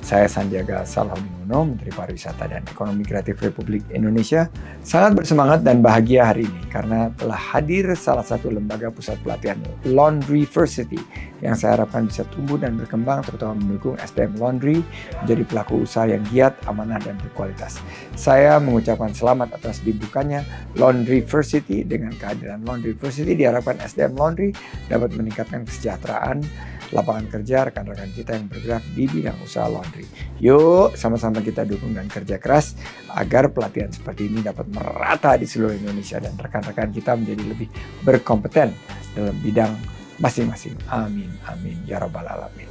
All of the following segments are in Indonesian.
Saya Sandiaga Salahuddin Uno, Menteri Pariwisata dan Ekonomi Kreatif Republik Indonesia, sangat bersemangat dan bahagia hari ini karena telah hadir salah satu lembaga pusat pelatihan Laundryversity yang saya harapkan bisa tumbuh dan berkembang, terutama mendukung SDM laundry menjadi pelaku usaha yang giat, amanah, dan berkualitas. Saya mengucapkan selamat atas dibukanya Laundryversity. Dengan kehadiran Laundryversity diharapkan SDM laundry dapat meningkatkan kesejahteraan, lapangan kerja rekan-rekan kita yang bergerak di bidang usaha laundry. Yuk, sama-sama kita dukung dan kerja keras agar pelatihan seperti ini dapat merata di seluruh Indonesia dan rekan-rekan kita menjadi lebih berkompeten dalam bidang masing-masing. Amin, amin, ya rabbal alamin.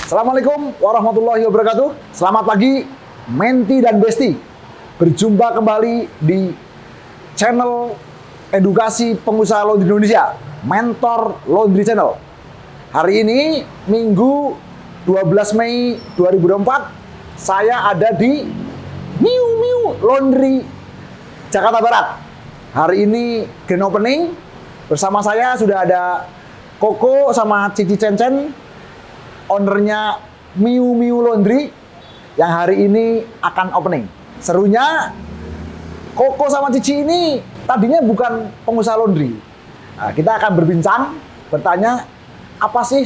Assalamualaikum warahmatullahi wabarakatuh. Selamat pagi, Menti dan Besti. Berjumpa kembali di channel edukasi pengusaha laundry Indonesia, Mentor Laundry Channel. Hari ini, Minggu 12 Mei 2024, saya ada di Miu Miu Laundry, Jakarta Barat. Hari ini grand opening. Bersama saya sudah ada Koko sama Cici Cencen, ownernya Miu Miu Laundry yang hari ini akan opening. Serunya, Koko sama Cici ini tadinya bukan pengusaha laundry. Nah, kita akan berbincang, bertanya apa sih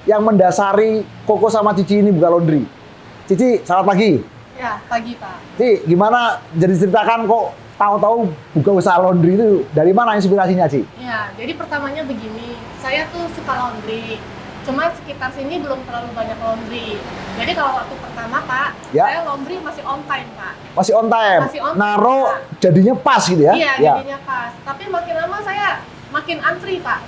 yang mendasari Koko sama Cici ini buka laundry. Cici, selamat pagi. Ya, pagi Pak. Cici, gimana jadi ceritakan kok tahu-tahu buka usaha laundry itu dari mana inspirasinya, Ci? Ya, jadi pertamanya begini, saya tuh suka laundry. Cuma sekitar sini belum terlalu banyak laundry. Jadi kalau waktu pertama Pak, Ya. saya laundry masih on time Pak. Masih on time? Masih on time, Naro Pak. jadinya pas gitu ya? Iya, Ya. jadinya pas. Tapi makin lama saya makin antri Pak.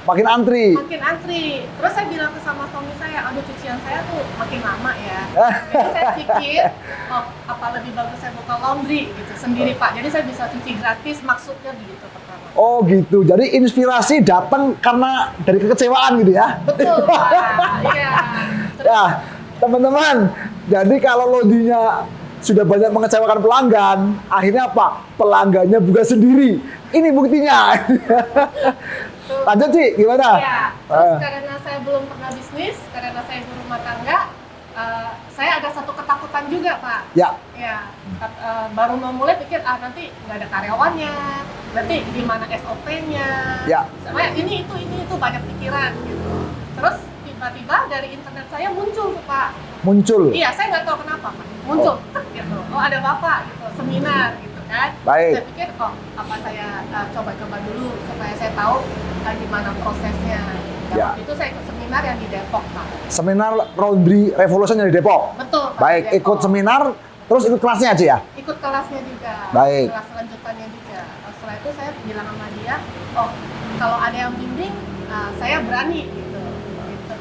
Makin antri. Makin antri. Terus saya bilang sama suami saya, aduh cucian saya tuh makin lama ya. Jadi saya pikir, oh apa lebih bagus saya buka laundry gitu sendiri Pak. Jadi saya bisa cuci gratis, maksudnya begitu pertama. Oh gitu, jadi inspirasi datang karena dari kekecewaan gitu ya? Betul Pak, iya. Terus, Ya, teman-teman, jadi kalau laundrynya sudah banyak mengecewakan pelanggan, akhirnya apa? Pelanggannya buka sendiri. Ini buktinya. Lanjut Ci, gimana? ya, terus karena saya belum pernah bisnis, karena saya ibu rumah tangga, saya ada satu ketakutan juga Pak. Ya, Ya, baru mau mulai pikir nanti nggak ada karyawannya, nanti gimana SOP-nya, Ya. sama ini itu banyak pikiran gitu. Terus tiba-tiba dari internet saya muncul tuh Pak. muncul. Iya, saya nggak tahu kenapa Pak. Muncul, tek, gitu. Oh ada Bapak gitu, seminar gitu kan. Baik. Saya pikir, oh apa saya coba-coba dulu supaya saya tahu gimana prosesnya. Dan Ya. waktu itu saya ikut seminar yang di Depok Pak. Seminar Laundry Revolution yang di Depok. Betul Pak. Baik, di Depok. ikut seminar, terus ikut kelasnya Ci ya? Ikut kelasnya juga. Baik. Kelas lanjutannya juga. Setelah itu saya bilang sama dia, oh kalau ada yang bimbing, saya berani gitu.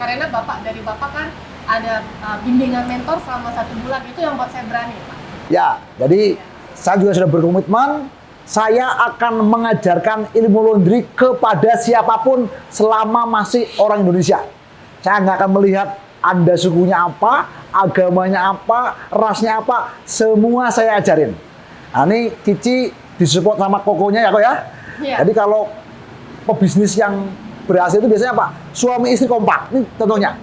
Karena dari Bapak kan ada bimbingan mentor selama 1 bulan, itu yang buat saya berani Pak. Ya, jadi saya juga sudah berkomitmen, saya akan mengajarkan ilmu laundry kepada siapapun selama masih orang Indonesia. Saya nggak akan melihat Anda sukunya apa, agamanya apa, rasnya apa, semua saya ajarin. Nah ini Cici disupport sama Kokonya ya kok ya. Iya. Jadi kalau pebisnis yang berhasil itu biasanya apa? Suami istri kompak. Ini contohnya.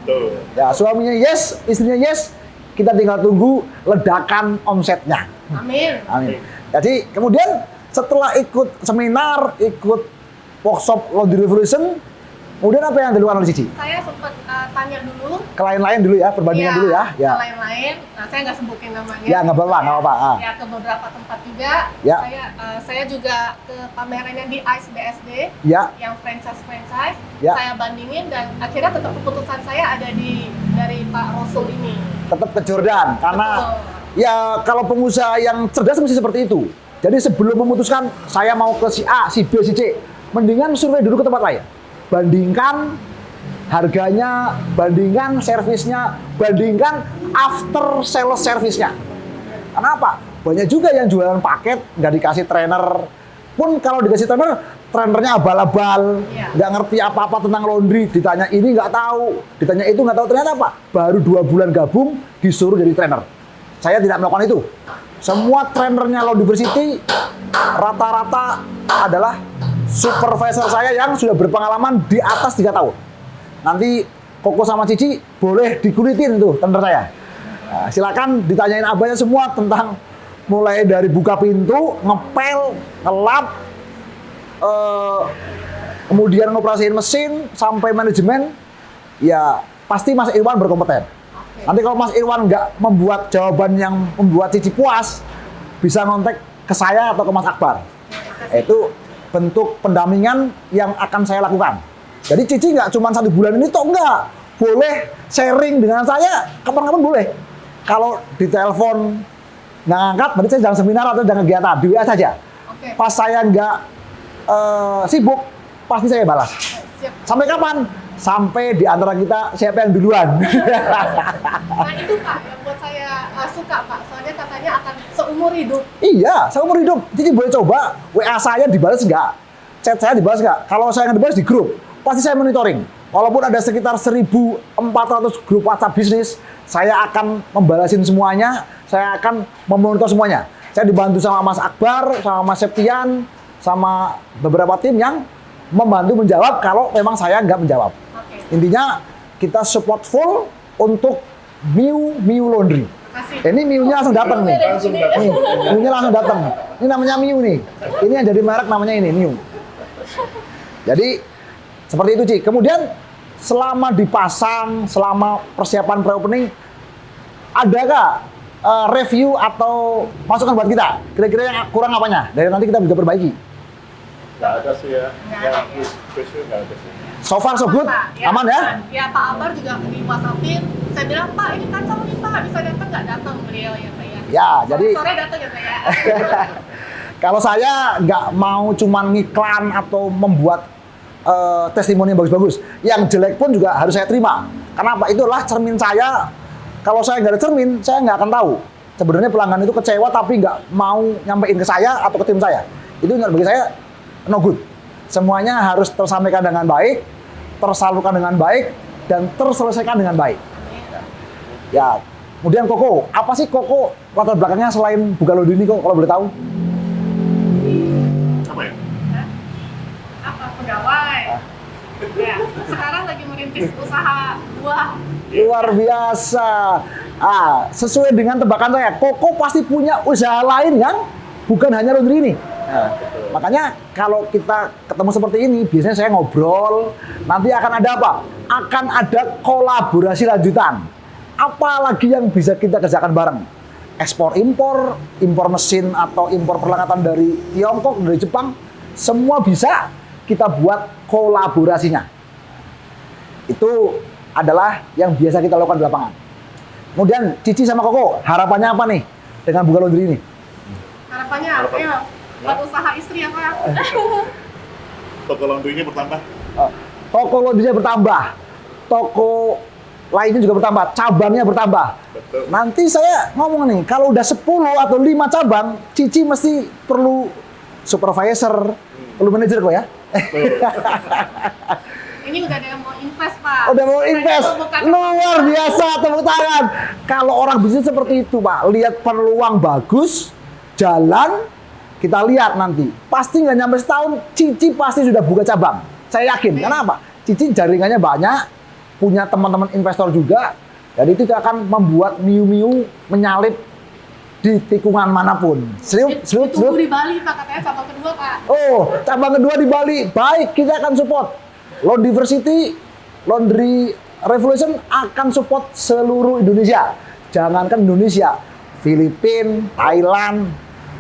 Ya, suaminya yes, istrinya yes, kita tinggal tunggu ledakan omsetnya. Amin. Amin. Jadi kemudian setelah ikut seminar, ikut workshop Laundry Revolution, kemudian apa yang dilakukan oleh Cici? Saya sempat tanya dulu. Ke lain-lain dulu ya, perbandingan dulu ya. Ya. Ke lain-lain. Nah, saya nggak sebutin namanya. Ya, nggak apa-apa, nggak apa-apa. Ya, ke beberapa tempat juga. Ya. Saya juga ke pameran yang di ICE BSD. Ya, Yang franchise. Ya. Saya bandingin dan akhirnya tetap keputusan saya ada dari Pak Rasul ini. tetap ke Jordan karena Betul. ya kalau pengusaha yang cerdas mesti seperti itu. Jadi sebelum memutuskan saya mau ke si A, si B, si C, mendingan survei dulu ke tempat lain. Bandingkan harganya, bandingkan servisnya, bandingkan after sales servisnya. Kenapa? Banyak juga yang jualan paket, nggak dikasih trainer. Pun kalau dikasih trainer, trainernya abal-abal, Iya. nggak ngerti apa-apa tentang laundry. Ditanya ini nggak tahu, ditanya itu nggak tahu. Ternyata apa? Baru 2 bulan gabung, disuruh jadi trainer. saya tidak melakukan itu. Semua trainernya Laundiversity rata-rata adalah supervisor saya yang sudah berpengalaman di atas 3 tahun. Nanti Koko sama Cici boleh dikulitin tuh trainer saya. Nah, silakan ditanyain abahnya semua tentang mulai dari buka pintu, ngepel, ngelap, kemudian ngoperasiin mesin sampai manajemen. Ya pasti Mas Irwan berkompeten. Nanti kalau Mas Irwan nggak membuat jawaban yang membuat Cici puas, bisa ngontek ke saya atau ke Mas Akbar. Itu bentuk pendampingan yang akan saya lakukan. Jadi Cici nggak cuma 1 bulan ini toh, enggak. Boleh sharing dengan saya kapan-kapan boleh. Kalau ditelepon nggak ngangkat, berarti saya sedang seminar atau sedang kegiatan, di WA saja. Pas saya nggak sibuk, pasti saya balas. Sampai kapan? Sampai di antara kita siapa yang duluan. Nah itu Pak yang buat saya suka Pak, soalnya katanya akan seumur hidup. Iya, seumur hidup. Jadi boleh coba WA saya dibalas nggak, chat saya dibalas nggak. Kalau saya nggak dibalas di grup, pasti saya monitoring. Walaupun ada sekitar 1.400 grup WhatsApp bisnis, saya akan membalasin semuanya, saya akan memonitor semuanya. Saya dibantu sama Mas Akbar, sama Mas Septian, sama beberapa tim yang membantu menjawab kalau memang saya nggak menjawab. Intinya kita support full untuk Miu Laundry. Ini Miunya langsung datang nih. Nih, Miunya langsung datang. Ini namanya Miu nih. Ini yang jadi merek namanya ini Miu. Jadi seperti itu Ci. Kemudian selama dipasang, selama persiapan pre-opening, adakah review atau masukan buat kita? Kira-kira yang kurang apanya? Dari nanti kita bisa perbaiki. Nggak ada sih ya. Nggak ada sih. So far so good, Ya, aman ya? Ya Pak Akbar juga di WhatsAppin. Saya bilang Pak ini kan sama nih Pak, bisa datang nggak datang beliau ya Pak ya. Ya, jadi Sore datang ya Pak ya. kalau saya nggak mau cuman ngiklan atau membuat testimoni yang bagus-bagus, yang jelek pun juga harus saya terima. Karena apa? Itulah cermin saya. Kalau saya nggak ada cermin, saya nggak akan tahu. Sebenarnya pelanggan itu kecewa tapi nggak mau nyampein ke saya atau ke tim saya. Itu bagi saya no good. Semuanya harus tersampaikan dengan baik, tersalurkan dengan baik, dan terselesaikan dengan baik. Ya, kemudian Koko, apa sih Koko latar belakangnya selain buka laundry ini kok kalau boleh tahu? Apa ya? Apa pegawai? Ya, sekarang lagi merintis usaha buah. Luar biasa. Sesuai dengan tebakan saya, Koko pasti punya usaha lain yang bukan hanya laundry ini. Nah, makanya kalau kita ketemu seperti ini, biasanya saya ngobrol, nanti akan ada apa? Akan ada kolaborasi lanjutan. Apalagi yang bisa kita kerjakan bareng? Ekspor impor, impor mesin atau impor perlengkapan dari Tiongkok, dari Jepang, semua bisa kita buat kolaborasinya. Itu adalah yang biasa kita lakukan di lapangan. Kemudian Cici sama Koko, harapannya apa nih dengan buka laundry ini? Harapannya, ayo buat usaha istri ya Pak. Toko laundry-nya bertambah. Toko laundry-nya bertambah, toko lainnya juga bertambah, cabangnya bertambah. Betul. Nanti saya ngomong nih, kalau udah 10 atau 5 cabang, Cici mesti perlu supervisor, perlu manajer kok ya. Ini udah ada yang mau invest Pak. Udah mau invest, luar biasa, tepuk tangan. Kalau orang bisnis seperti itu Pak, lihat peluang bagus, jalan, kita lihat nanti. Pasti nggak nyampe setahun, Cici pasti sudah buka cabang. Saya yakin, kenapa? Cici jaringannya banyak, punya teman-teman investor juga, dan itu akan membuat Miu menyalip di tikungan manapun. Serius. Ditunggu di Bali Pak, katanya cabang kedua Pak. Oh, cabang kedua di Bali. Baik, kita akan support. Laundiversity, Laundry Revolution akan support seluruh Indonesia. Jangankan Indonesia, Filipina, Thailand,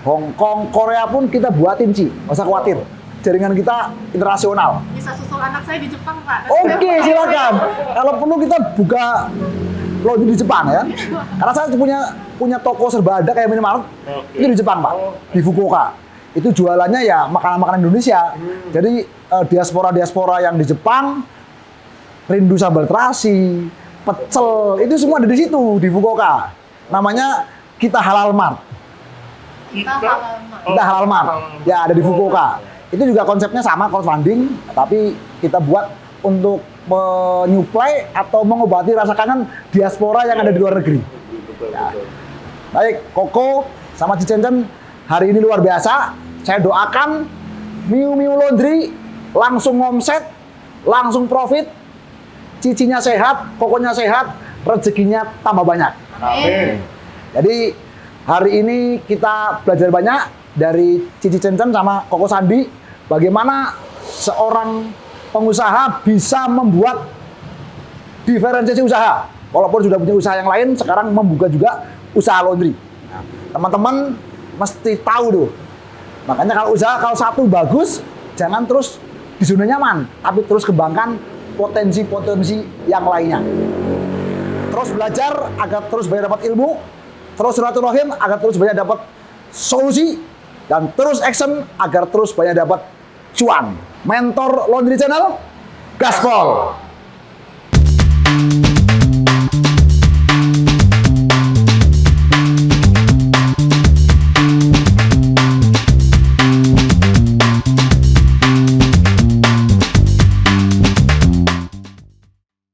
Hong Kong, Korea pun kita buatin Ci. Nggak usah khawatir. Jaringan kita internasional. Bisa susul anak saya di Jepang Pak. Oke, silakan. Kalau perlu kita buka laundry di Jepang ya. Karena saya punya toko serba ada kayak minimarket. Itu di Jepang Pak, di Fukuoka. Itu jualannya ya makanan-makanan Indonesia. Jadi diaspora yang di Jepang rindu sambal terasi, pecel, itu semua ada di situ di Fukuoka. Namanya Kita Halal Mart. Kita Halal Mart. Ya, ada di Fukuoka. Itu juga konsepnya sama, crowdfunding, tapi kita buat untuk menyuplai atau mengobati rasa kangen diaspora yang ada di luar negeri. Betul. Baik, Koko sama Cicencen hari ini luar biasa. Saya doakan Miu Miu Laundry langsung omset, langsung profit, cicinya sehat, kokonya sehat, rezekinya tambah banyak. Amin. Jadi hari ini kita belajar banyak dari Cici Cencen sama Koko Sandi bagaimana seorang pengusaha bisa membuat diferensiasi usaha. Walaupun sudah punya usaha yang lain, sekarang membuka juga usaha laundry. Nah, teman-teman mesti tahu tuh. Makanya kalau usaha, kalau satu bagus, jangan terus di zona nyaman, tapi terus kembangkan potensi-potensi yang lainnya. Terus belajar agar terus banyak dapat ilmu, terus silaturahim agar terus banyak dapat solusi, dan terus action agar terus banyak dapat cuan. Mentor Laundry Channel, gaspol!